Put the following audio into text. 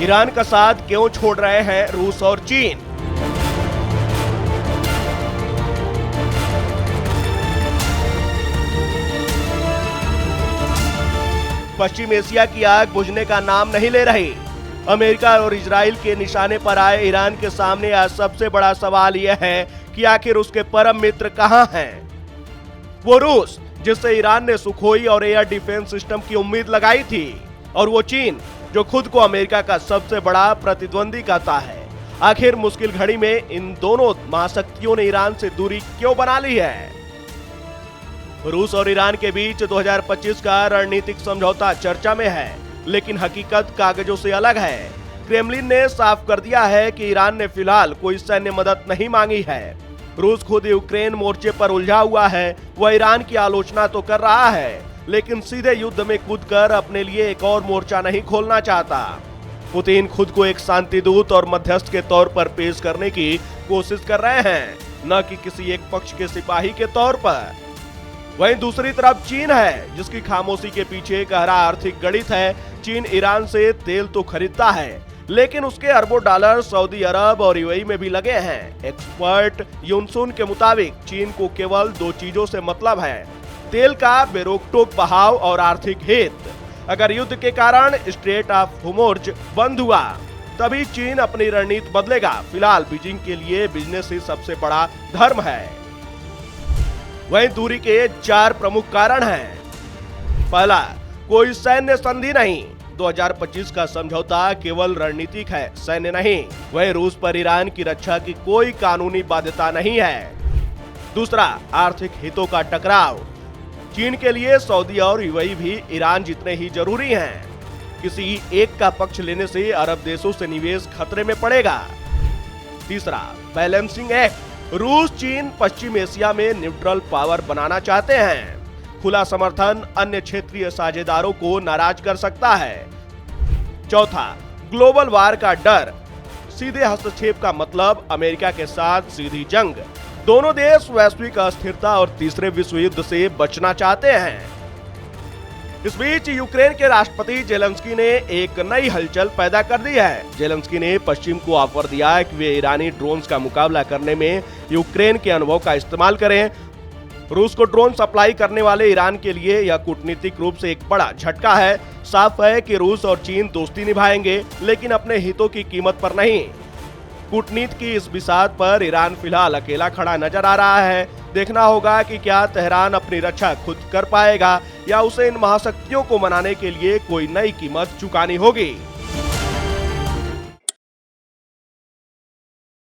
Iran का साथ क्यों छोड़ रहे हैं रूस और चीन? पश्चिम एशिया की आग बुझने का नाम नहीं ले रही। अमेरिका और इजराइल के निशाने पर आए ईरान के सामने आज सबसे बड़ा सवाल यह है कि आखिर उसके परम मित्र कहां हैं? वो रूस, जिससे ईरान ने सुखोई और एयर डिफेंस सिस्टम की उम्मीद लगाई थी, और वो चीन, जो खुद को अमेरिका का सबसे बड़ा प्रतिद्वंदी कहता है। आखिर मुश्किल घड़ी में इन दोनों महाशक्तियों ने ईरान से दूरी क्यों बना ली है? रूस और ईरान के बीच 2025 का रणनीतिक समझौता चर्चा में है, लेकिन हकीकत कागजों से अलग है। क्रेमलिन ने साफ कर दिया है कि ईरान ने फिलहाल कोई सैन्य मदद नहीं मांगी है। रूस खुद यूक्रेन मोर्चे पर उलझा हुआ है। वह ईरान की आलोचना तो कर रहा है, लेकिन सीधे युद्ध में कूदकर अपने लिए एक और मोर्चा नहीं खोलना चाहता। पुतिन खुद को एक शांति दूत और मध्यस्थ के तौर पर पेश करने की कोशिश कर रहे हैं, न कि किसी एक पक्ष के सिपाही के तौर पर। वहीं दूसरी तरफ चीन है, जिसकी खामोशी के पीछे गहरा आर्थिक गणित है। चीन ईरान से तेल तो खरीदता है, लेकिन उसके अरबों डॉलर सऊदी अरब और यूएई में भी लगे हैं। एक्सपर्ट यूनसून के मुताबिक चीन को केवल दो चीजों से मतलब है: तेल का बेरोकटोक बहाव और आर्थिक हित। अगर युद्ध के कारण स्ट्रेट ऑफ होर्मुज बंद हुआ, तभी चीन अपनी रणनीति बदलेगा। फिलहाल बीजिंग के लिए बिजनेस ही सबसे बड़ा धर्म है। वहीं दूरी के 4 प्रमुख कारण हैं। पहला, कोई सैन्य संधि नहीं। 2025 का समझौता केवल रणनीतिक है, सैन्य नहीं। वहीं रूस पर ईरान की रक्षा की कोई कानूनी बाध्यता नहीं है। दूसरा, आर्थिक हितों का टकराव। चीन के लिए सऊदी और यूएई भी ईरान जितने ही जरूरी हैं। किसी एक का पक्ष लेने से अरब देशों से निवेश खतरे में पड़ेगा। तीसरा, बैलेंसिंग एक्ट। रूस चीन पश्चिम एशिया में न्यूट्रल पावर बनाना चाहते हैं। खुला समर्थन अन्य क्षेत्रीय साझेदारों को नाराज कर सकता है। चौथा, ग्लोबल वार का डर। सीधे हस्तक्षेप का मतलब अमेरिका के साथ सीधी जंग। दोनों देश वैश्विक अस्थिरता और तीसरे विश्व युद्ध से बचना चाहते हैं। इस बीच यूक्रेन के राष्ट्रपति जेलेंस्की ने एक नई हलचल पैदा कर दी है। जेलेंस्की ने पश्चिम को ऑफर दिया है कि वे ईरानी ड्रोन्स का मुकाबला करने में यूक्रेन के अनुभव का इस्तेमाल करें। रूस को ड्रोन सप्लाई करने वाले ईरान के लिए यह कूटनीतिक रूप से एक बड़ा झटका है। साफ है कि रूस और चीन दोस्ती निभाएंगे, लेकिन अपने हितों की कीमत पर नहीं। कूटनीति की इस बिसात पर ईरान फिलहाल अकेला खड़ा नजर आ रहा है। देखना होगा कि क्या तेहरान अपनी रक्षा खुद कर पाएगा या उसे इन महाशक्तियों को मनाने के लिए कोई नई कीमत चुकानी होगी।